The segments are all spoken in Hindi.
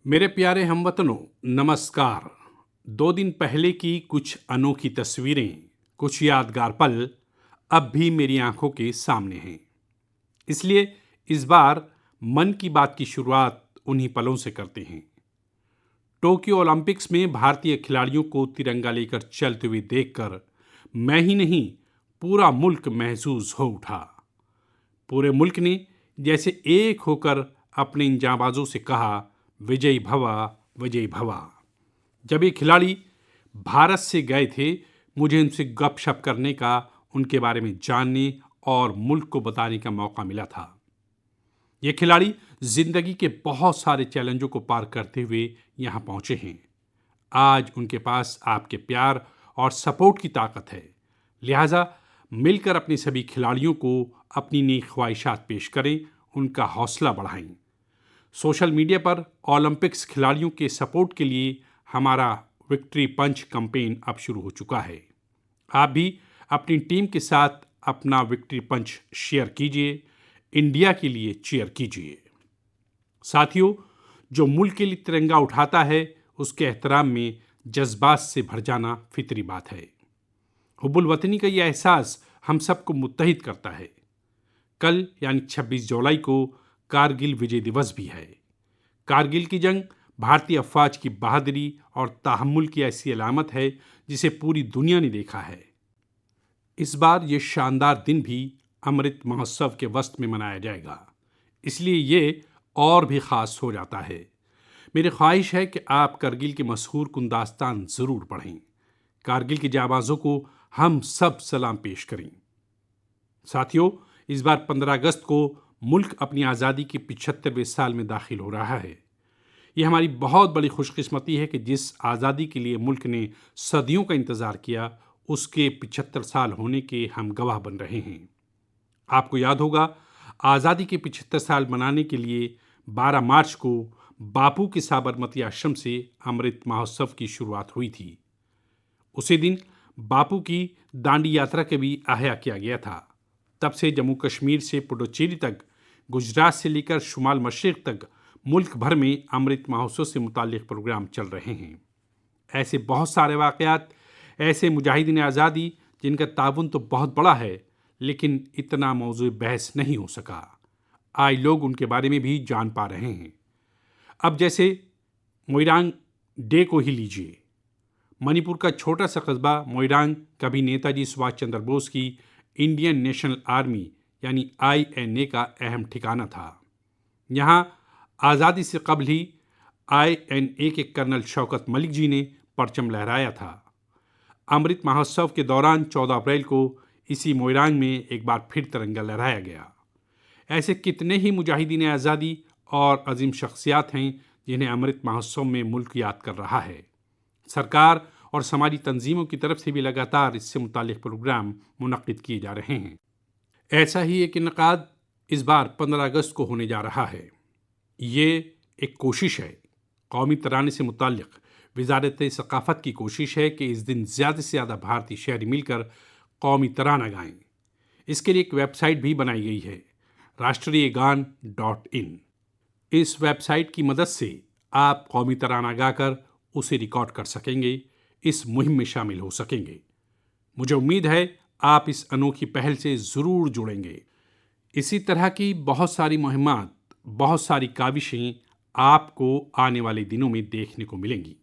मेरे प्यारे हमवतनों, नमस्कार। 2 दिन पहले की कुछ अनोखी तस्वीरें, कुछ यादगार पल अब भी मेरी आंखों के सामने हैं। इसलिए इस बार मन की बात की शुरुआत उन्हीं पलों से करते हैं। टोक्यो ओलंपिक्स में भारतीय खिलाड़ियों को तिरंगा लेकर चलते हुए देखकर मैं ही नहीं, पूरा मुल्क महसूस हो उठा। पूरे मुल्क ने जैसे एक होकर अपने इन जांबाजों से कहा, विजयी भवा, विजयी भवा। जब ये खिलाड़ी भारत से गए थे, मुझे उनसे गपशप करने का, उनके बारे में जानने और मुल्क को बताने का मौका मिला था। ये खिलाड़ी जिंदगी के बहुत सारे चैलेंजों को पार करते हुए यहाँ पहुंचे हैं। आज उनके पास आपके प्यार और सपोर्ट की ताकत है। लिहाजा मिलकर अपने सभी खिलाड़ियों को अपनी नई ख्वाहिशात पेश करें, उनका हौसला बढ़ाएं। सोशल मीडिया पर ओलंपिक्स खिलाड़ियों के सपोर्ट के लिए हमारा विक्ट्री पंच कैंपेन अब शुरू हो चुका है। आप भी अपनी टीम के साथ अपना विक्ट्री पंच शेयर कीजिए, इंडिया के लिए चीयर कीजिए। साथियों, जो मुल्क के लिए तिरंगा उठाता है, उसके एहतराम में जज्बात से भर जाना फितरी बात है। हुब्बुल वतनी का यह एहसास हम सबको मुत्तहिद करता है। कल यानी 26 जुलाई को कारगिल विजय दिवस भी है। कारगिल की जंग भारतीय अफवाज की बहादुरी और तहम्मुल की ऐसी अलामत है जिसे पूरी दुनिया ने देखा है। इस बार ये शानदार दिन भी अमृत महोत्सव के वस्त में मनाया जाएगा, इसलिए ये और भी खास हो जाता है। मेरी ख्वाहिश है कि आप कारगिल के मशहूर कुन दास्तान ज़रूर पढ़ें। कारगिल के जाबाजों को हम सब सलाम पेश करें। साथियों, इस बार 15 अगस्त को मुल्क अपनी आज़ादी के 75वें साल में दाखिल हो रहा है। ये हमारी बहुत बड़ी खुशकिस्मती है कि जिस आज़ादी के लिए मुल्क ने सदियों का इंतज़ार किया, उसके 75 साल होने के हम गवाह बन रहे हैं। आपको याद होगा, आज़ादी के 75 साल मनाने के लिए 12 मार्च को बापू के साबरमती आश्रम से अमृत महोत्सव की शुरुआत हुई थी। उसी दिन बापू की दांडी यात्रा का भी आह्या किया गया था। तब से जम्मू कश्मीर से पुडुचेरी तक, गुजरात से लेकर शुमाल मशरिक़ तक मुल्क भर में अमृत महोत्सव से मुताल्लिक़ प्रोग्राम चल रहे हैं। ऐसे बहुत सारे वाक़यात, ऐसे मुजाहिदीन आज़ादी जिनका ताउन तो बहुत बड़ा है, लेकिन इतना मौज़ू बहस नहीं हो सका। आज लोग उनके बारे में भी जान पा रहे हैं। अब जैसे मोइरांग डे को ही लीजिए। मणिपुर का छोटा सा कस्बा मोइरांग कभी नेताजी सुभाष चंद्र बोस की इंडियन नेशनल आर्मी यानी INA का अहम ठिकाना था। यहाँ आज़ादी से कबल ही INA के कर्नल शौकत मलिक जी ने परचम लहराया था। अमृत महोत्सव के दौरान 14 अप्रैल को इसी मोइरांग में एक बार फिर तिरंगा लहराया गया। ऐसे कितने ही मुजाहिदीन आज़ादी और अजीम शख्सियात हैं जिन्हें अमृत महोत्सव में मुल्क याद कर रहा है। सरकार और समाजी तंजीमों की तरफ से भी लगातार इससे मुताल्लिक़ प्रोग्राम मुनक्किद किए जा रहे हैं। ऐसा ही एक इनकाद इस बार 15 अगस्त को होने जा रहा है। ये एक कोशिश है, कौमी तराने से मुताल्लिक़ वज़ारत सक़ाफ़त की कोशिश है कि इस दिन ज़्यादा से ज़्यादा भारतीय शहरी मिलकर कौमी तराना गाएं। इसके लिए एक वेबसाइट भी बनाई गई है, rashtriyagaan.in। इस वेबसाइट की मदद से आप कौमी तराना गाकर उसे रिकॉर्ड कर सकेंगे, इस मुहिम में शामिल हो सकेंगे। मुझे उम्मीद है आप इस अनोखी पहल से ज़रूर जुड़ेंगे। इसी तरह की बहुत सारी मुहिमात, बहुत सारी काविशें आपको आने वाले दिनों में देखने को मिलेंगी।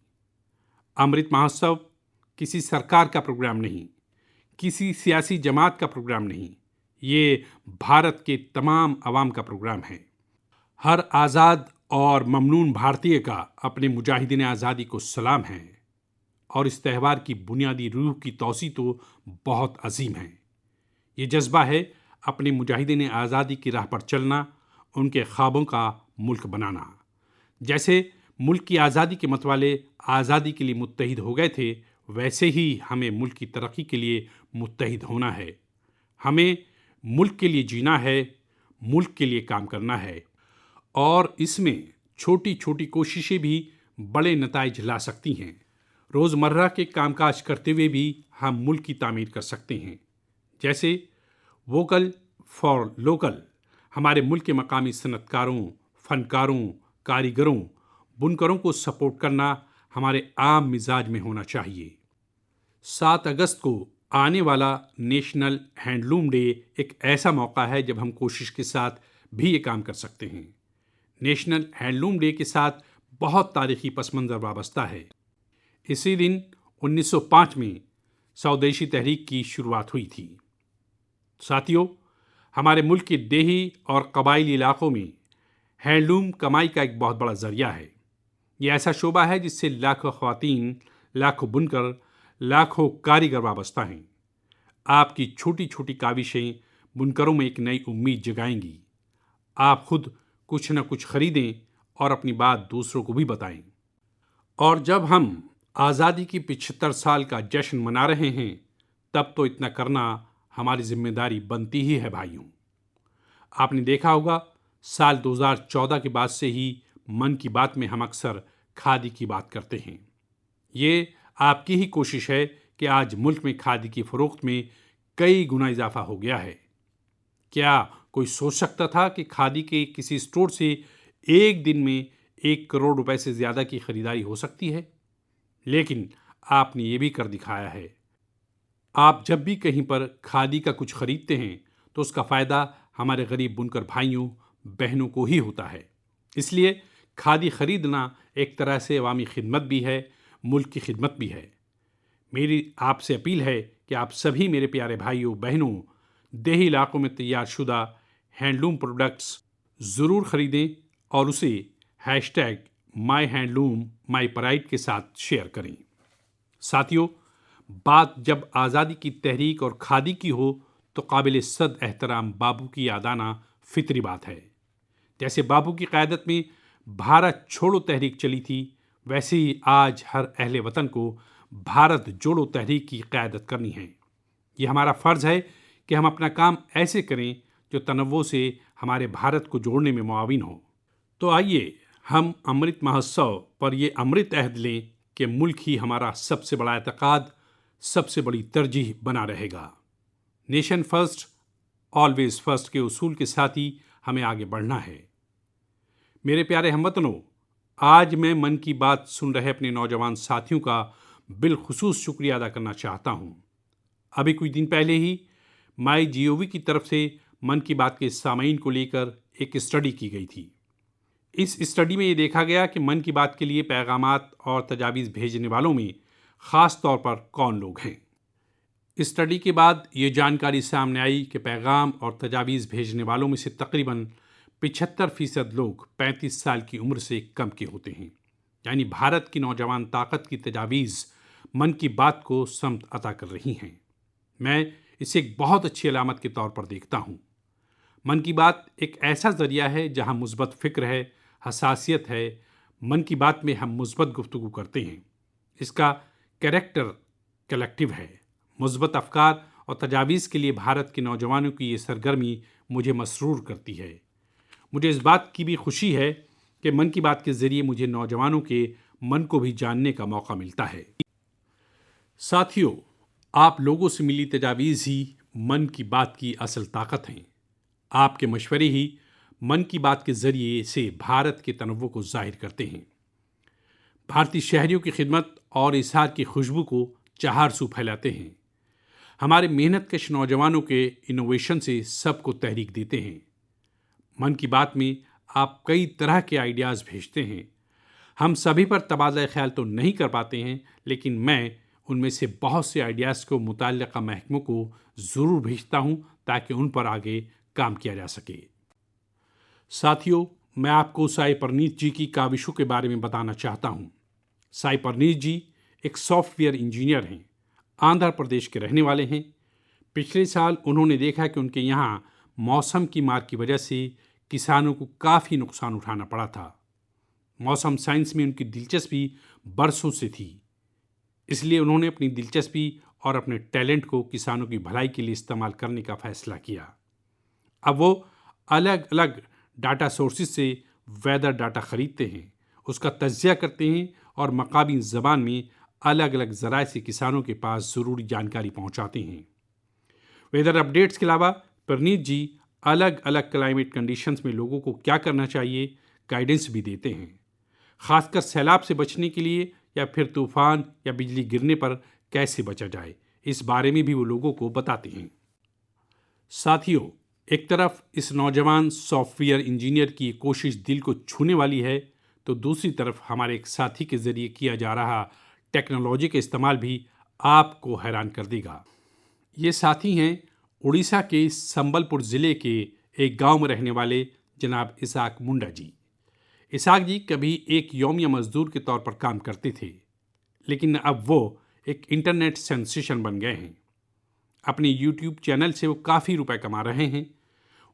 अमृत महोत्सव किसी सरकार का प्रोग्राम नहीं, किसी सियासी जमात का प्रोग्राम नहीं, ये भारत के तमाम अवाम का प्रोग्राम है। हर आज़ाद और ममनून भारतीय का अपने मुजाहिदीन आज़ादी को सलाम है और इस त्यौहार की बुनियादी रूह की तौसीह तो बहुत अजीम है। ये जज्बा है अपने मुजाहिदीन आज़ादी की राह पर चलना, उनके ख्वाबों का मुल्क बनाना। जैसे मुल्क की आज़ादी के मतवाले आज़ादी के लिए मुत्तहिद हो गए थे, वैसे ही हमें मुल्क की तरक्की के लिए मुत्तहिद होना है। हमें मुल्क के लिए जीना है, मुल्क के लिए काम करना है और इसमें छोटी छोटी कोशिशें भी बड़े नताइज ला सकती हैं। रोज़मर्रा के कामकाज करते हुए भी हम मुल्क की तामीर कर सकते हैं। जैसे वोकल फॉर लोकल, हमारे मुल्क के मकामी सनतकारों, फ़नकारों, कारीगरों, बुनकरों को सपोर्ट करना हमारे आम मिजाज में होना चाहिए। 7 अगस्त को आने वाला नेशनल हैंडलूम डे एक ऐसा मौका है जब हम कोशिश के साथ भी ये काम कर सकते हैं। नेशनल हैंडलूम डे के साथ बहुत तारीखी पसमंजर वाबस्ता है। इसी दिन 1905 में स्वदेशी तहरीक की शुरुआत हुई थी। साथियों, हमारे मुल्क के देही और कबायली इलाकों में हैंडलूम कमाई का एक बहुत बड़ा जरिया है। ये ऐसा शोबा है जिससे लाखों ख्वातीन, लाखों बुनकर, लाखों कारीगर वाबस्ता हैं। आपकी छोटी छोटी काविशें बुनकरों में एक नई उम्मीद जगाएंगी। आप खुद कुछ न कुछ खरीदें और अपनी बात दूसरों को भी बताएं। और जब हम आज़ादी की 75 साल का जश्न मना रहे हैं, तब तो इतना करना हमारी जिम्मेदारी बनती ही है भाइयों। आपने देखा होगा, साल 2014 के बाद से ही मन की बात में हम अक्सर खादी की बात करते हैं। ये आपकी ही कोशिश है कि आज मुल्क में खादी की फरोख्त में कई गुना इजाफा हो गया है। क्या कोई सोच सकता था कि खादी के किसी स्टोर से एक दिन में 1 करोड़ रुपए से ज़्यादा की खरीदारी हो सकती है? लेकिन आपने ये भी कर दिखाया है। आप जब भी कहीं पर खादी का कुछ खरीदते हैं तो उसका फ़ायदा हमारे गरीब बुनकर भाइयों बहनों को ही होता है। इसलिए खादी खरीदना एक तरह से अवामी खिदमत भी है, मुल्क की खिदमत भी है। मेरी आपसे अपील है कि आप सभी मेरे प्यारे भाइयों बहनों देही इलाकों में तैयार शुदा हैंडलूम प्रोडक्ट्स ज़रूर खरीदें और उसे #myhandloom_mypride के साथ शेयर करें। साथियों, बात जब आज़ादी की तहरीक और खादी की हो तो काबिल सद एहतराम बापू की याद आना फितरी बात है। जैसे बापू की क़यादत में भारत छोड़ो तहरीक चली थी, वैसे ही आज हर अहले वतन को भारत जोड़ो तहरीक की क़यादत करनी है। ये हमारा फ़र्ज़ है कि हम अपना काम ऐसे करें जो तनव्वुर से हमारे भारत को जोड़ने में मुआविन हो। तो आइए हम अमृत महोत्सव पर ये अमृत अहद लें कि मुल्क ही हमारा सबसे बड़ा एतक़ाद, सबसे बड़ी तरजीह बना रहेगा। नेशन फर्स्ट, ऑलवेज फर्स्ट के उसूल के साथ ही हमें आगे बढ़ना है। मेरे प्यारे हमवतनों, आज मैं मन की बात सुन रहे अपने नौजवान साथियों का बिलखुसूस शुक्रिया अदा करना चाहता हूँ। अभी कुछ दिन पहले ही MyGov की तरफ से मन की बात के सामाईन को लेकर एक स्टडी की गई थी। इस स्टडी में ये देखा गया कि मन की बात के लिए पैगामात और तजावीज़ भेजने वालों में ख़ास तौर पर कौन लोग हैं। स्टडी के बाद ये जानकारी सामने आई कि पैगाम और तजावीज़ भेजने वालों में से तकरीबन 75% लोग 35 साल की उम्र से कम के होते हैं। यानी भारत की नौजवान ताकत की तजावीज़ मन की बात को समत अता कर रही हैं। मैं इसे एक बहुत अच्छी अलामत के तौर पर देखता हूँ। मन की बात एक ऐसा ज़रिया है जहाँ मुस्बत फ़िक्र है, हसासियत है। मन की बात में हम मुस्बत गुफ्तगू करते हैं। इसका कैरेक्टर कलेक्टिव है। मुस्बत अफकार और तजावीज़ के लिए भारत के नौजवानों की ये सरगर्मी मुझे मसरूर करती है। मुझे इस बात की भी खुशी है कि मन की बात के ज़रिए मुझे नौजवानों के मन को भी जानने का मौका मिलता है। साथियों, आप लोगों से मिली तजावीज़ ही मन की बात की असल ताकत हैं। आपके मशवरे ही मन की बात के ज़रिए से भारत के तनव्वुर को ज़ाहिर करते हैं। भारतीय शहरियों की खिदमत और इज़हार की खुशबू को चहारसू फैलाते हैं। हमारे मेहनतकश नौजवानों के इनोवेशन से सबको तहरीक देते हैं। मन की बात में आप कई तरह के आइडियाज़ भेजते हैं। हम सभी पर तबादला ख्याल तो नहीं कर पाते हैं, लेकिन मैं उनमें से बहुत से आइडियाज़ को मुताल्लिक़ा महकमों को ज़रूर भेजता हूँ ताकि उन पर आगे काम किया जा सके। साथियों, मैं आपको साई परनीत जी की काविशों के बारे में बताना चाहता हूँ। साई परनीत जी एक सॉफ्टवेयर इंजीनियर हैं। आंध्र प्रदेश के रहने वाले हैं। पिछले साल उन्होंने देखा कि उनके यहाँ मौसम की मार की वजह से किसानों को काफ़ी नुकसान उठाना पड़ा था। मौसम साइंस में उनकी दिलचस्पी बरसों से थी, इसलिए उन्होंने अपनी दिलचस्पी और अपने टैलेंट को किसानों की भलाई के लिए इस्तेमाल करने का फ़ैसला किया। अब वो अलग अलग डाटा सोर्सेज से वेदर डाटा ख़रीदते हैं, उसका तज्ज़िया करते हैं और मकामी ज़बान में अलग अलग ज़राए से किसानों के पास ज़रूरी जानकारी पहुंचाते हैं। वेदर अपडेट्स के अलावा परनीत जी अलग अलग क्लाइमेट कंडीशंस में लोगों को क्या करना चाहिए गाइडेंस भी देते हैं। खासकर सैलाब से बचने के लिए या फिर तूफान या बिजली गिरने पर कैसे बचा जाए, इस बारे में भी वो लोगों को बताते हैं। साथियों, एक तरफ इस नौजवान सॉफ्टवेयर इंजीनियर की कोशिश दिल को छूने वाली है, तो दूसरी तरफ हमारे एक साथी के जरिए किया जा रहा टेक्नोलॉजी का इस्तेमाल भी आपको हैरान कर देगा। ये साथी हैं उड़ीसा के संबलपुर ज़िले के एक गांव में रहने वाले जनाब इसाक मुंडा जी। इसाक जी कभी एक यौमिया मजदूर के तौर पर काम करते थे, लेकिन अब वो एक इंटरनेट सेंसेशन बन गए हैं। अपने यूट्यूब चैनल से वो काफ़ी रुपए कमा रहे हैं।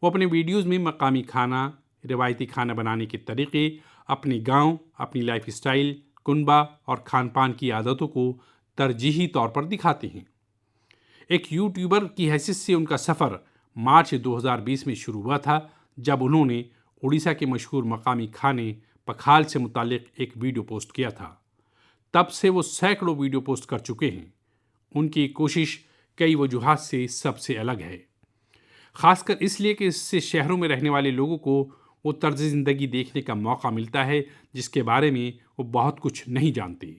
वो अपने वीडियोस में मकामी खाना, रिवायती खाना बनाने के तरीके, अपने गांव, अपनी लाइफ स्टाइल, कुनबा और खान पान की आदतों को तरजीही तौर पर दिखाते हैं। एक यूट्यूबर की हैसियत से उनका सफ़र मार्च 2020 में शुरू हुआ था, जब उन्होंने उड़ीसा के मशहूर मकामी खाने पखाल से मुतालिक एक वीडियो पोस्ट किया था। तब से वो सैकड़ों वीडियो पोस्ट कर चुके हैं। उनकी कोशिश कई वजूहात से सबसे अलग है, खासकर इसलिए कि इससे शहरों में रहने वाले लोगों को वो तर्ज ज़िंदगी देखने का मौका मिलता है जिसके बारे में वो बहुत कुछ नहीं जानते।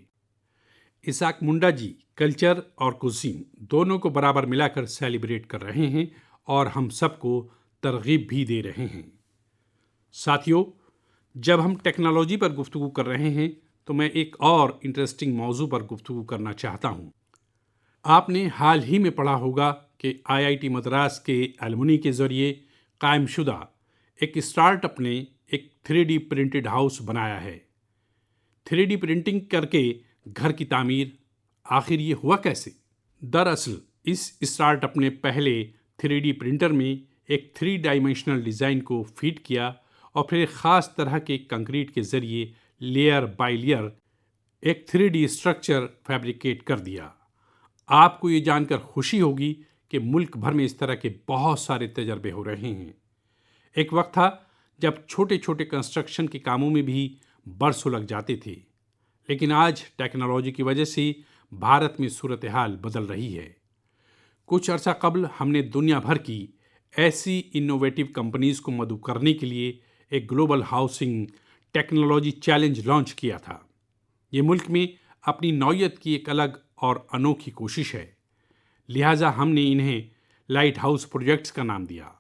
इसाक मुंडा जी कल्चर और कुजीन दोनों को बराबर मिलाकर सेलिब्रेट कर रहे हैं और हम सबको तरगीब भी दे रहे हैं। साथियों, जब हम टेक्नोलॉजी पर गुफ्तगू कर रहे हैं तो मैं एक और इंटरेस्टिंग मौजू पर गुफ्तगू करना चाहता हूँ। आपने हाल ही में पढ़ा होगा कि आईआईटी मद्रास के एलुमनी के ज़रिए कायमशुदा एक स्टार्टअप ने एक 3D प्रिंटेड हाउस बनाया है। 3D प्रिंटिंग करके घर की तामीर, आखिर ये हुआ कैसे? दरअसल इस स्टार्टअप ने पहले 3D प्रिंटर में एक 3 डायमेंशनल डिज़ाइन को फीड किया और फिर एक ख़ास तरह के कंक्रीट के ज़रिए लेयर बाय लेयर एक 3D स्ट्रक्चर फैब्रिकेट कर दिया। आपको ये जानकर खुशी होगी कि मुल्क भर में इस तरह के बहुत सारे तजर्बे हो रहे हैं। एक वक्त था जब छोटे छोटे कंस्ट्रक्शन के कामों में भी बरसों लग जाते थे, लेकिन आज टेक्नोलॉजी की वजह से भारत में सूरत हाल बदल रही है। कुछ अर्सा कबल हमने दुनिया भर की ऐसी इनोवेटिव कंपनीज को मदऊ करने के लिए एक global housing technology challenge launch किया था। ये मुल्क में अपनी नौयत की एक अलग और अनोखी कोशिश है, लिहाजा हमने इन्हें लाइट हाउस प्रोजेक्ट्स का नाम दिया।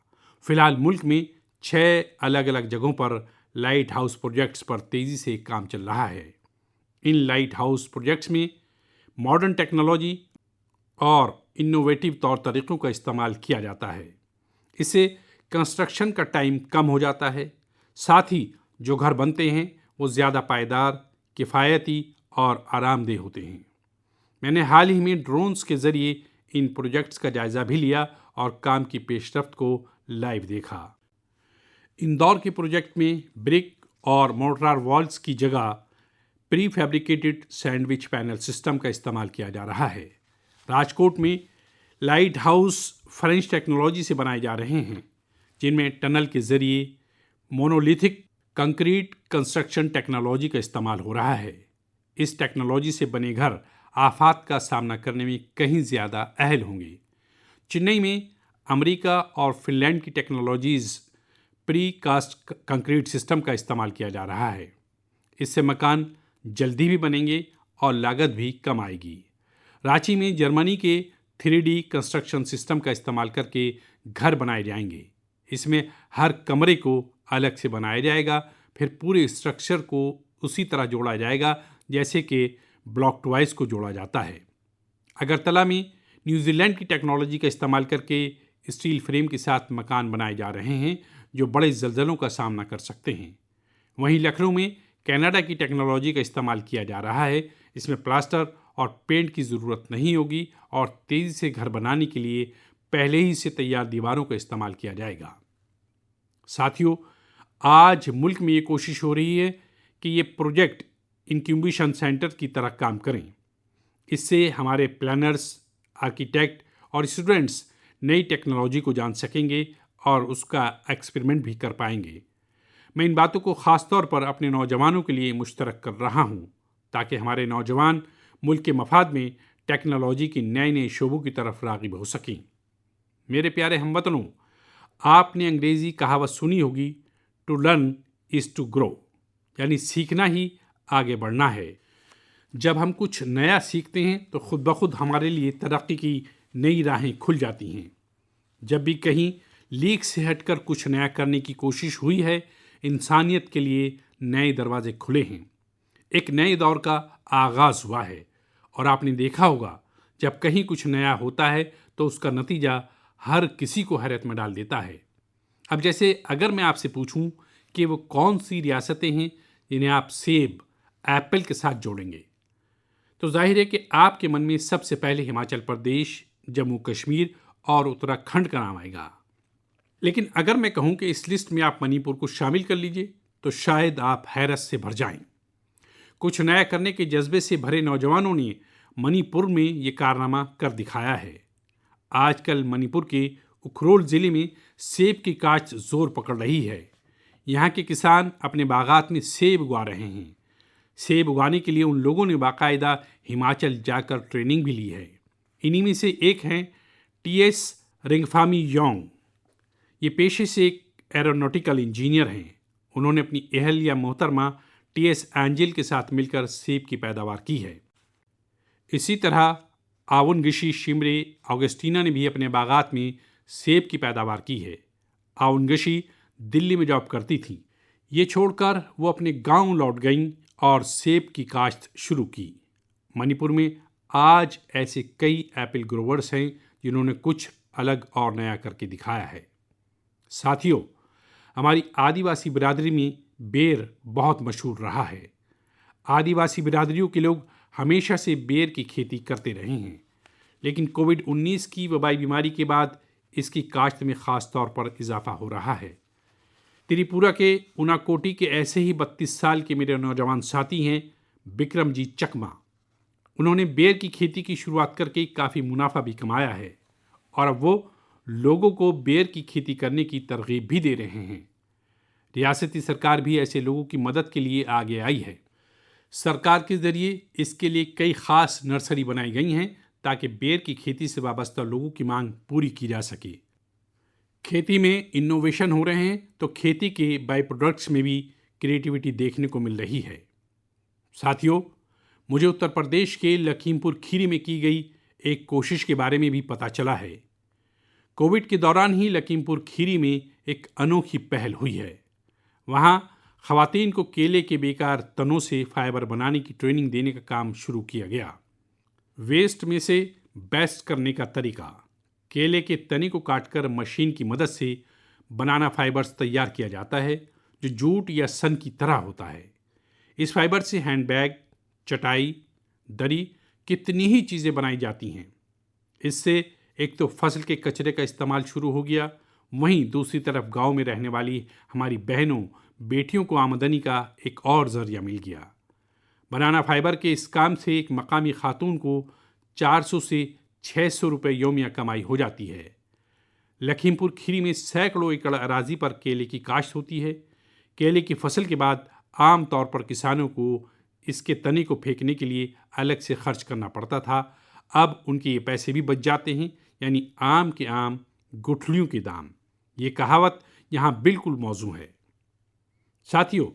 फिलहाल मुल्क में 6 अलग अलग जगहों पर लाइट हाउस प्रोजेक्ट्स पर तेज़ी से काम चल रहा है। इन लाइट हाउस प्रोजेक्ट्स में मॉडर्न टेक्नोलॉजी और इनोवेटिव तौर तरीक़ों का इस्तेमाल किया जाता है। इससे कंस्ट्रक्शन का टाइम कम हो जाता है, साथ ही जो घर बनते हैं वो ज़्यादा पायदार, किफ़ायती और आरामदेह होते हैं। मैंने हाल ही में ड्रोन्स के ज़रिए इन प्रोजेक्ट्स का जायज़ा भी लिया और काम की पेशरफ्त को लाइव देखा। इंदौर के प्रोजेक्ट में ब्रिक और मोर्टार वॉल्स की जगह pre fabricated sandwich panel system का इस्तेमाल किया जा रहा है। राजकोट में लाइट हाउस फ्रेंच टेक्नोलॉजी से बनाए जा रहे हैं, जिनमें टनल के ज़रिए मोनोलिथिक कंक्रीट कंस्ट्रक्शन टेक्नोलॉजी का इस्तेमाल हो रहा है। इस टेक्नोलॉजी से बने घर आफात का सामना करने में कहीं ज़्यादा अहल होंगे। चेन्नई में अमेरिका और फिनलैंड की technologies precast concrete system का इस्तेमाल किया जा रहा है। इससे मकान जल्दी भी बनेंगे और लागत भी कम आएगी। रांची में जर्मनी के 3D कंस्ट्रक्शन सिस्टम का इस्तेमाल करके घर बनाए जाएंगे। इसमें हर कमरे को अलग से बनाया जाएगा, फिर पूरे स्ट्रक्चर को उसी तरह जोड़ा जाएगा जैसे कि ब्लॉक ट्वाइस को जोड़ा जाता है। अगरतला में न्यूजीलैंड की टेक्नोलॉजी का इस्तेमाल करके स्टील फ्रेम के साथ मकान बनाए जा रहे हैं जो बड़े ज़लज़लों का सामना कर सकते हैं। वहीं लखनऊ में कनाडा की टेक्नोलॉजी का इस्तेमाल किया जा रहा है। इसमें प्लास्टर और पेंट की ज़रूरत नहीं होगी और तेज़ी से घर बनाने के लिए पहले ही से तैयार दीवारों का इस्तेमाल किया जाएगा। साथियों, आज मुल्क में ये कोशिश हो रही है कि ये प्रोजेक्ट इंक्यूबेशन सेंटर की तरह काम करें। इससे हमारे प्लानर्स, आर्किटेक्ट और स्टूडेंट्स नई टेक्नोलॉजी को जान सकेंगे और उसका एक्सपेरिमेंट भी कर पाएंगे। मैं इन बातों को ख़ास तौर पर अपने नौजवानों के लिए मुश्तरक कर रहा हूँ ताकि हमारे नौजवान मुल्क के मफाद में टेक्नोलॉजी की नए नए शोबों की तरफ राग़िब हो सकें। मेरे प्यारे हमवतनों, आपने अंग्रेज़ी कहावत सुनी होगी, to learn is to grow, यानी सीखना ही आगे बढ़ना है। जब हम कुछ नया सीखते हैं तो खुद ब खुद हमारे लिए तरक्की की नई राहें खुल जाती हैं। जब भी कहीं लीक से हटकर कुछ नया करने की कोशिश हुई है, इंसानियत के लिए नए दरवाजे खुले हैं। एक नए दौर का आगाज़ हुआ है और आपने देखा होगा जब कहीं कुछ नया होता है तो उसका नतीजा हर किसी को हैरत में डाल देता है। अब जैसे अगर मैं आपसे पूछूं कि वो कौन सी रियासतें हैं जिन्हें आप सेब, एप्पल के साथ जोड़ेंगे, तो जाहिर है कि आपके मन में सबसे पहले हिमाचल प्रदेश, जम्मू कश्मीर और उत्तराखंड का नाम आएगा। लेकिन अगर मैं कहूं कि इस लिस्ट में आप मणिपुर को शामिल कर लीजिए तो शायद आप हैरत से भर जाएं। कुछ नया करने के जज्बे से भरे नौजवानों ने मणिपुर में ये कारनामा कर दिखाया है। आजकल मणिपुर के उखरुल जिले में सेब की काश्त जोर पकड़ रही है। यहाँ के किसान अपने बागात में सेब उगा रहे हैं। सेब उगाने के लिए उन लोगों ने बाकायदा हिमाचल जाकर ट्रेनिंग भी ली है। इन्हीं में से एक हैं टीएस रिंगफामी योंग। ये पेशे से एक एरोनॉटिकल इंजीनियर हैं। उन्होंने अपनी अहलिया मोहतरमा टीएस एंजल के साथ मिलकर सेब की पैदावार की है। इसी तरह आउनगिशी शिमरे ऑगस्टीना ने भी अपने बागात में सेब की पैदावार की है। आउनगिशी दिल्ली में जॉब करती थी। ये छोड़कर वो अपने गांव लौट गईं और सेब की काश्त शुरू की। मणिपुर में आज ऐसे कई एप्पल ग्रोवर्स हैं जिन्होंने कुछ अलग और नया करके दिखाया है। साथियों, हमारी आदिवासी बिरादरी में बेर बहुत मशहूर रहा है। आदिवासी बिरादरियों के लोग हमेशा से बेर की खेती करते रहे हैं, लेकिन कोविड-19 की वबाई बीमारी के बाद इसकी काश्त में ख़ास तौर पर इजाफा हो रहा है। त्रिपुरा के उनाकोटी के ऐसे ही 32 साल के मेरे नौजवान साथी हैं बिक्रमजीत चकमा। उन्होंने बेर की खेती की शुरुआत करके काफ़ी मुनाफा भी कमाया है और अब वो लोगों को बेर की खेती करने की तरगीब भी दे रहे हैं। रियासती सरकार भी ऐसे लोगों की मदद के लिए आगे आई है। सरकार के जरिए इसके लिए कई खास नर्सरी बनाई गई हैं ताकि बेर की खेती से वाबस्ता लोगों की मांग पूरी की जा सके। खेती में इनोवेशन हो रहे हैं तो खेती के बाई प्रोडक्ट्स में भी क्रिएटिविटी देखने को मिल रही है। साथियों, मुझे उत्तर प्रदेश के लखीमपुर खीरी में की गई एक कोशिश के बारे में भी पता चला है। कोविड के दौरान ही लखीमपुर खीरी में एक अनोखी पहल हुई है। वहाँ ख़वातीन को केले के बेकार तनों से फाइबर बनाने की ट्रेनिंग देने का काम शुरू किया गया। वेस्ट में से बेस्ट करने का तरीका, केले के तने को काटकर मशीन की मदद से बनाना फाइबर्स तैयार किया जाता है जो जूट या सन की तरह होता है। इस फाइबर से हैंडबैग, चटाई, दरी, कितनी ही चीज़ें बनाई जाती हैं। इससे एक तो फसल के कचरे का इस्तेमाल शुरू हो गया, वहीं दूसरी तरफ गांव में रहने वाली हमारी बहनों, बेटियों को आमदनी का एक और जरिया मिल गया। बनाना फाइबर के इस काम से एक मकामी खातून को 400 से 600 रुपये योमिया कमाई हो जाती है। लखीमपुर खीरी में सैकड़ों एकड़ अराजी पर केले की काश्त होती है। केले की फसल के बाद आम तौर पर किसानों को इसके तने को फेंकने के लिए अलग से खर्च करना पड़ता था। अब उनके ये पैसे भी बच जाते हैं, यानी आम के आम गुठलियों के दाम। ये कहावत यहाँ बिल्कुल मौजू है। साथियों,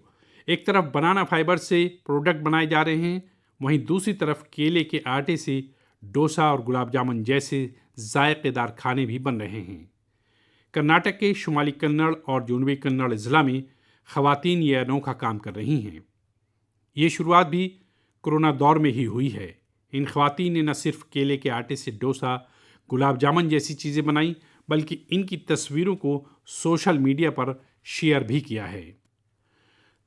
एक तरफ बनाना फाइबर से प्रोडक्ट बनाए जा रहे हैं, वहीं दूसरी तरफ केले के आटे से डोसा और गुलाब जामुन जैसे जायकेदार खाने भी बन रहे हैं। कर्नाटक के शुमाली कन्नड़ और जनूबी कन्नड़ ज़िला में ख़वातीन ये अनोखा काम कर रही हैं। ये शुरुआत भी कोरोना दौर में ही हुई है। इन ख़वातीन ने न सिर्फ केले के आटे से डोसा, गुलाब जामुन जैसी चीज़ें बनाई, बल्कि इनकी तस्वीरों को सोशल मीडिया पर शेयर भी किया है।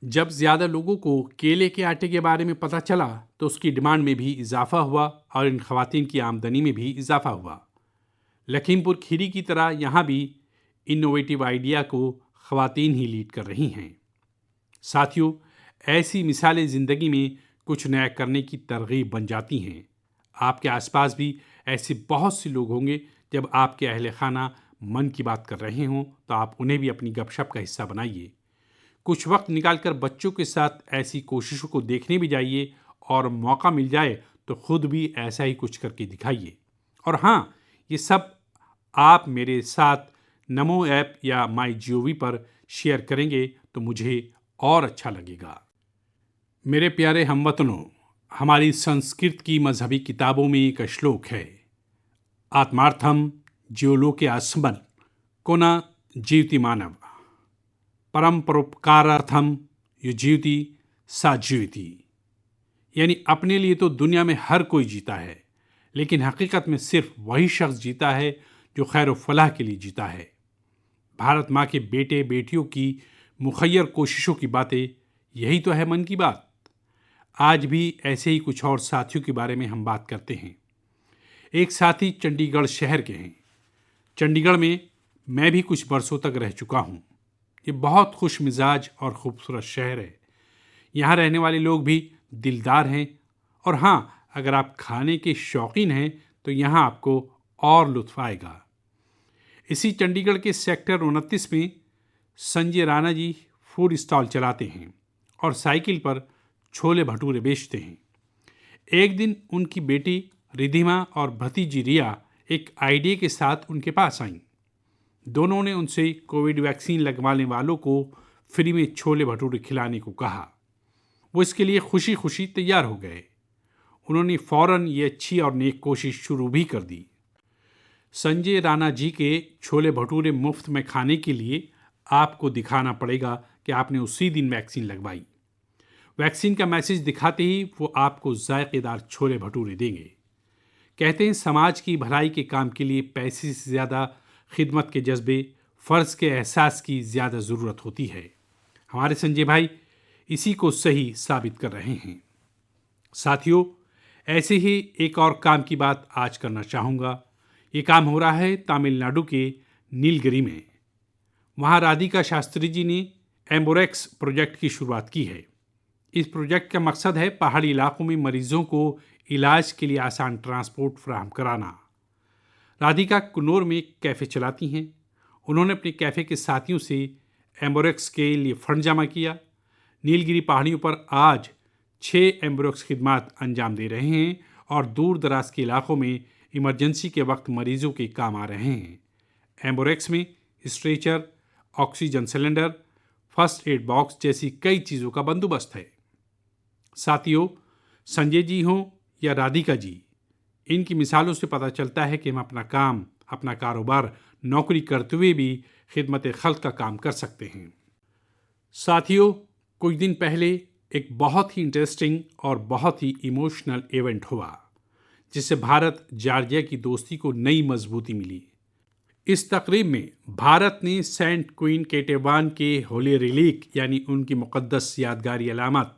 जब ज़्यादा लोगों को केले के आटे के बारे में पता चला तो उसकी डिमांड में भी इजाफा हुआ और इन ख़वातीन की आमदनी में भी इजाफा हुआ। लखीमपुर खीरी की तरह यहाँ भी इनोवेटिव आइडिया को ख़वातीन ही लीड कर रही हैं। साथियों, ऐसी मिसालें ज़िंदगी में कुछ नया करने की तरगीब बन जाती हैं। आपके आसपास भी ऐसे बहुत से लोग होंगे। जब आपके अहले खाना मन की बात कर रहे हों तो आप उन्हें भी अपनी गपशप का हिस्सा बनाइए। कुछ वक्त निकालकर बच्चों के साथ ऐसी कोशिशों को देखने भी जाइए और मौका मिल जाए तो खुद भी ऐसा ही कुछ करके दिखाइए। और हाँ, ये सब आप मेरे साथ नमो ऐप या माई जीओवी पर शेयर करेंगे तो मुझे और अच्छा लगेगा। मेरे प्यारे हमवतनों, हमारी संस्कृत की मजहबी किताबों में एक श्लोक है, आत्मार्थम ज्योलोके अस्मन् को न जीवति मानव, परम परोपकारार्थम युजीवति सा जीवति। यानी अपने लिए तो दुनिया में हर कोई जीता है, लेकिन हकीकत में सिर्फ वही शख्स जीता है जो खैर व फलाह के लिए जीता है। भारत माँ के बेटे बेटियों की मुखय्यर कोशिशों की बातें, यही तो है मन की बात। आज भी ऐसे ही कुछ और साथियों के बारे में हम बात करते हैं। एक साथी चंडीगढ़ शहर के हैं। चंडीगढ़ में मैं भी कुछ बरसों तक रह चुका हूँ। ये बहुत खुश मिजाज और खूबसूरत शहर है। यहाँ रहने वाले लोग भी दिलदार हैं, और हाँ, अगर आप खाने के शौकीन हैं तो यहाँ आपको और लुत्फ आएगा। इसी चंडीगढ़ के सेक्टर 29 में संजय राणा जी फूड स्टॉल चलाते हैं और साइकिल पर छोले भटूरे बेचते हैं। एक दिन उनकी बेटी रिधिमा और भतीजी रिया एक आइडिया के साथ उनके पास आईं। दोनों ने उनसे कोविड वैक्सीन लगवाने वालों को फ्री में छोले भटूरे खिलाने को कहा। वो इसके लिए खुशी खुशी तैयार हो गए। उन्होंने फौरन ये अच्छी और नेक कोशिश शुरू भी कर दी। संजय राणा जी के छोले भटूरे मुफ्त में खाने के लिए आपको दिखाना पड़ेगा कि आपने उसी दिन वैक्सीन लगवाई। वैक्सीन का मैसेज दिखाते ही वो आपको जायकेदार छोले भटूरे देंगे। कहते हैं समाज की भलाई के काम के लिए पैसे से ज़्यादा खिदमत के जज्बे, फ़र्ज़ के एहसास की ज़्यादा ज़रूरत होती है। हमारे संजय भाई इसी को सही साबित कर रहे हैं। साथियों, ऐसे ही एक और काम की बात आज करना चाहूँगा। ये काम हो रहा है तमिलनाडु के नीलगिरी में। वहाँ राधिका शास्त्री जी ने एम्बुरेक्स प्रोजेक्ट की शुरुआत की है। इस प्रोजेक्ट का मकसद है पहाड़ी इलाकों में मरीजों को इलाज के लिए आसान ट्रांसपोर्ट फराहम कराना। राधिका कुन्नूर में एक कैफ़े चलाती हैं। उन्होंने अपने कैफ़े के साथियों से एम्बुरेक्स के लिए फंड जमा किया। नीलगिरी पहाड़ियों पर आज 6 एम्बुरेक्स खिदमात अंजाम दे रहे हैं और दूर दराज के इलाकों में इमरजेंसी के वक्त मरीजों के काम आ रहे हैं। एम्बुरेक्स में stretcher, oxygen cylinder, first aid box जैसी कई चीज़ों का बंदोबस्त है। साथियों, संजय जी हों या राधिका जी, इनकी मिसालों से पता चलता है कि हम अपना काम, अपना कारोबार नौकरी करते हुए भी खिदमत खल्क का काम कर सकते हैं। साथियों, कुछ दिन पहले एक बहुत ही इंटरेस्टिंग और बहुत ही इमोशनल इवेंट हुआ, जिससे भारत जॉर्जिया की दोस्ती को नई मजबूती मिली। इस तकरीब में भारत ने सेंट क्वीन केटेवान के होली रिलीक यानी उनकी मुक़द्दस यादगारी अलामत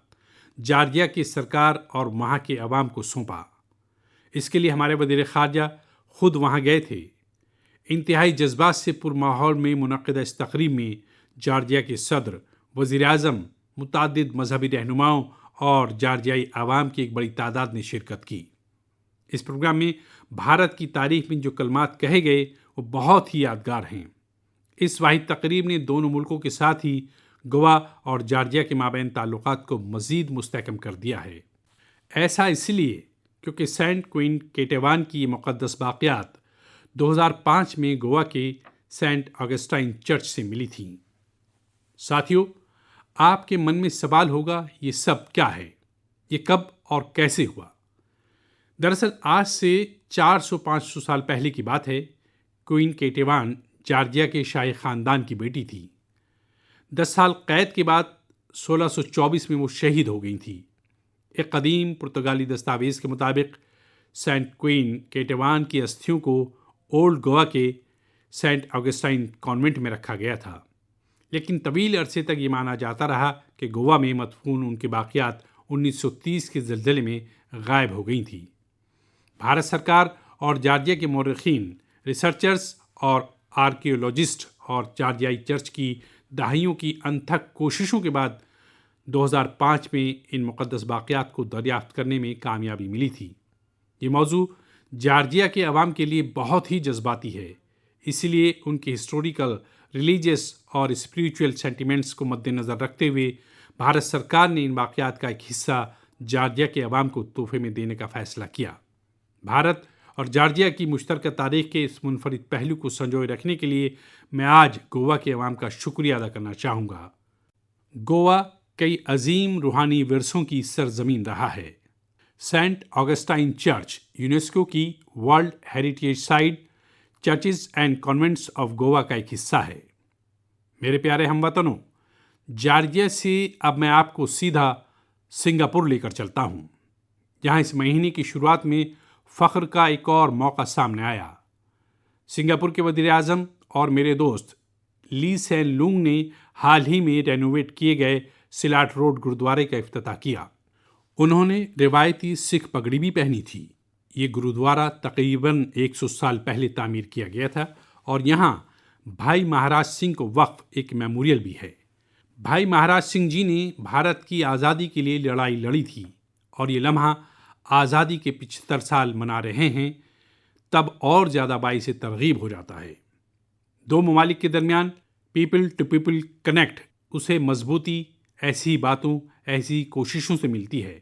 जॉर्जिया की सरकार और वहाँ के अवाम को सौंपा। इसके लिए हमारे वज़ीर ख़ारजा खुद वहाँ गए थे। इंतहाई जज्बात से पुर माहौल में मुनक़्क़िदा इस तकरीब में जॉर्जिया के सदर, वज़ीर आज़म, मुतअद्दिद मजहबी रहनुमाओं और जॉर्जियाई अवाम की एक बड़ी तादाद ने शिरकत की। इस प्रोग्राम में भारत की तारीख में जो कलमात कहे गए वो बहुत ही यादगार हैं। इस वाहिद तकरीब ने दोनों मुल्कों के साथ ही गोवा और जॉर्जिया के माबैन ताल्लुकात को मज़ीद मुस्तहकम कर दिया है। ऐसा इसलिए क्योंकि सेंट क्वीन केटेवान की ये मुक़द्दस बाक़ियात 2005 में गोवा के सेंट ऑगस्टाइन चर्च से मिली थी। साथियों, आपके मन में सवाल होगा, ये सब क्या है, ये कब और कैसे हुआ? दरअसल आज से 400-500 साल पहले की बात है। क्वीन केटेवान जॉर्जिया के शाही ख़ानदान की बेटी थी। 10 साल कैद के बाद 1624 में वो शहीद हो गई थी। एक कदीम पुर्तगाली दस्तावेज़ के मुताबिक सेंट क्वीन केटेवान की अस्थियों को ओल्ड गोवा के सेंट ऑगस्टाइन कॉन्वेंट में रखा गया था, लेकिन तवील अरसे तक ये माना जाता रहा कि गोवा में मदफून उनके बाक़ियात 1930 के ज़लज़ले में गायब हो गई थी। भारत सरकार और जॉर्जिया के मौरख़ीन, रिसर्चर्स और आर्कियोलॉजिस्ट और जॉर्जियाई चर्च की दहाइयों की अनथक कोशिशों के बाद 2005 में इन मुक़द्दस बाक़ियात को दरियाफ़्त करने में कामयाबी मिली थी। ये मौजू जॉर्जिया के अवाम के लिए बहुत ही जज्बाती है, इसलिए उनके हिस्टोरिकल, रिलीजियस और स्पिरिचुअल सेंटिमेंट्स को मद्देनज़र रखते हुए भारत सरकार ने इन बाक़ियात का एक हिस्सा जॉर्जिया के अवाम को तोहफ़े में देने का फ़ैसला किया। भारत और जॉर्जिया की मुश्तरका तारीख़ के इस मुनफरिद पहलू को संजोए रखने के लिए मैं आज गोवा के अवाम का शुक्रिया अदा करना चाहूँगा। गोवा कई अजीम रूहानी विरसों की सरजमीन रहा है। सेंट ऑगस्टाइन चर्च यूनेस्को की world heritage site churches and convents of Goa का एक हिस्सा है। मेरे प्यारे हमवतनों, जॉर्जिया से अब मैं आपको सीधा सिंगापुर लेकर चलता हूँ, जहाँ इस महीने की शुरुआत में फ़ख्र का एक और मौका सामने आया। सिंगापुर के वज़ीर-ए-आज़म और मेरे दोस्त ली सेन लूंग ने हाल ही में रेनोवेट किए गए सिलाट रोड गुरुद्वारे का इफ्तिताह किया। उन्होंने रिवायती सिख पगड़ी भी पहनी थी। ये गुरुद्वारा तकरीबन 100 साल पहले तामीर किया गया था और यहाँ भाई महाराज सिंह को वक्फ एक मेमोरियल भी है। भाई महाराज सिंह जी ने भारत की आज़ादी के लिए लड़ाई लड़ी थी और ये लम्हा आज़ादी के 75 साल मना रहे हैं, तब और ज़्यादा बाइस तरगीब हो जाता है। दो ममालिक के दरमियान पीपल टू पीपल कनेक्ट उसे मजबूती ऐसी बातों, ऐसी कोशिशों से मिलती है।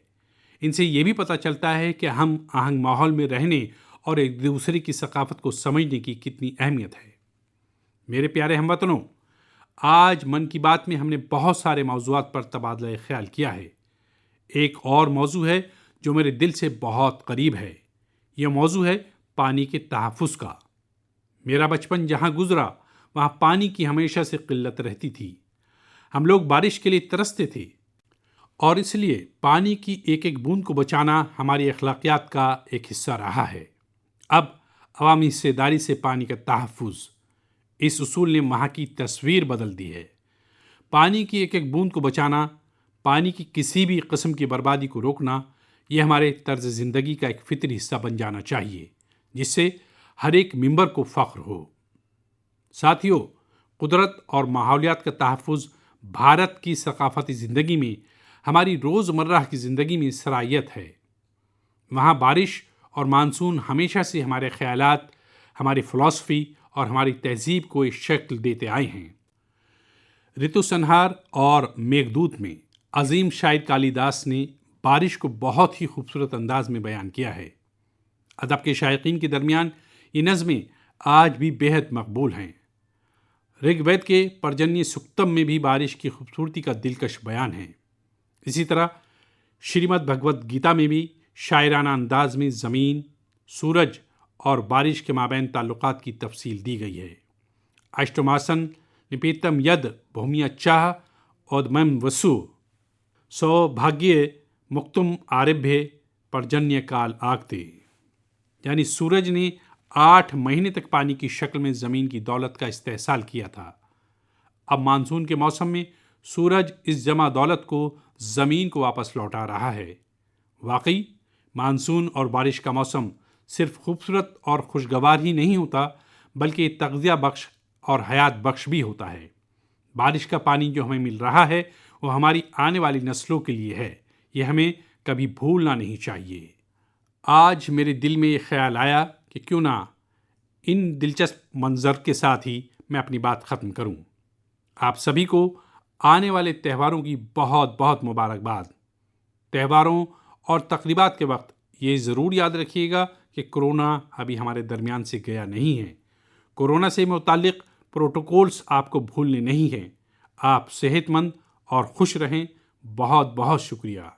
इनसे ये भी पता चलता है कि हम आहंग माहौल में रहने और एक दूसरे की सकाफत को समझने की कितनी अहमियत है। मेरे प्यारे हमवतनों, आज मन की बात में हमने बहुत सारे मौज़ूआत पर तबादला ख्याल किया है। एक और मौजू है जो मेरे दिल से बहुत करीब है। यह मौजू है पानी के तहफ़्फ़ुज़ का। मेरा बचपन जहाँ गुजरा वहाँ पानी की हमेशा से किल्लत रहती थी। हम लोग बारिश के लिए तरसते थे और इसलिए पानी की एक एक बूंद को बचाना हमारी अखलाकियात का एक हिस्सा रहा है। अब अवामी हिस्सेदारी से पानी का तहफ़्फ़ुज़, इस उसूल ने वहाँ की तस्वीर बदल दी है। पानी की एक एक बूंद को बचाना, पानी की किसी भी किस्म की बर्बादी को रोकना, यह हमारे तर्ज ज़िंदगी का एक फ़ितरी हिस्सा बन जाना चाहिए, जिससे हर एक मेंबर को फ़ख्र हो। साथियों, कुदरत और माहौलियात का तहफ़्फ़ुज़ भारत की सकाफ़ती ज़िंदगी में, हमारी रोज़मर्रा की ज़िंदगी में सराहियत है। वहाँ बारिश और मानसून हमेशा से हमारे ख़यालात, हमारी फ़िलॉसफ़ी और हमारी तहज़ीब को एक शक्ल देते आए हैं। ऋतु संहार और मेघदूत में अजीम शायर कालिदास ने बारिश को बहुत ही खूबसूरत अंदाज में बयान किया है। अदब के शायकीन के दरमियान ये नज़में आज भी बेहद मकबूल हैं। ऋग्वेद के पर्जन्य सुक्तम में भी बारिश की खूबसूरती का दिलकश बयान है। इसी तरह श्रीमद् भगवद गीता में भी शायराना अंदाज में ज़मीन, सूरज और बारिश के माबैन ताल्लुकात की तफसील दी गई है। अष्टमासन निपेतम यद भूमियच्चाह औदमम वसु सौभाग्य मुक्तुम आरभ्य पर्जन्य काल आगते, यानी सूरज ने 8 महीने तक पानी की शक्ल में ज़मीन की दौलत का इस्तेहसाल किया था। अब मानसून के मौसम में सूरज इस जमा दौलत को ज़मीन को वापस लौटा रहा है। वाकई मानसून और बारिश का मौसम सिर्फ खूबसूरत और खुशगवार ही नहीं होता, बल्कि तग़ज़िया बख्श और हयात बख्श भी होता है। बारिश का पानी जो हमें मिल रहा है वो हमारी आने वाली नस्लों के लिए है। ये हमें कभी भूलना नहीं चाहिए। आज मेरे दिल में ये ख्याल आया कि क्यों ना इन दिलचस्प मंजर के साथ ही मैं अपनी बात ख़त्म करूं। आप सभी को आने वाले त्योहारों की बहुत बहुत मुबारकबाद। त्योहारों और तकरीबात के वक्त ये ज़रूर याद रखिएगा कि कोरोना अभी हमारे दरमियान से गया नहीं है। कोरोना से मुताल्लिक़ प्रोटोकॉल्स आपको भूलने नहीं हैं। आप सेहतमंद और खुश रहें। बहुत बहुत शुक्रिया।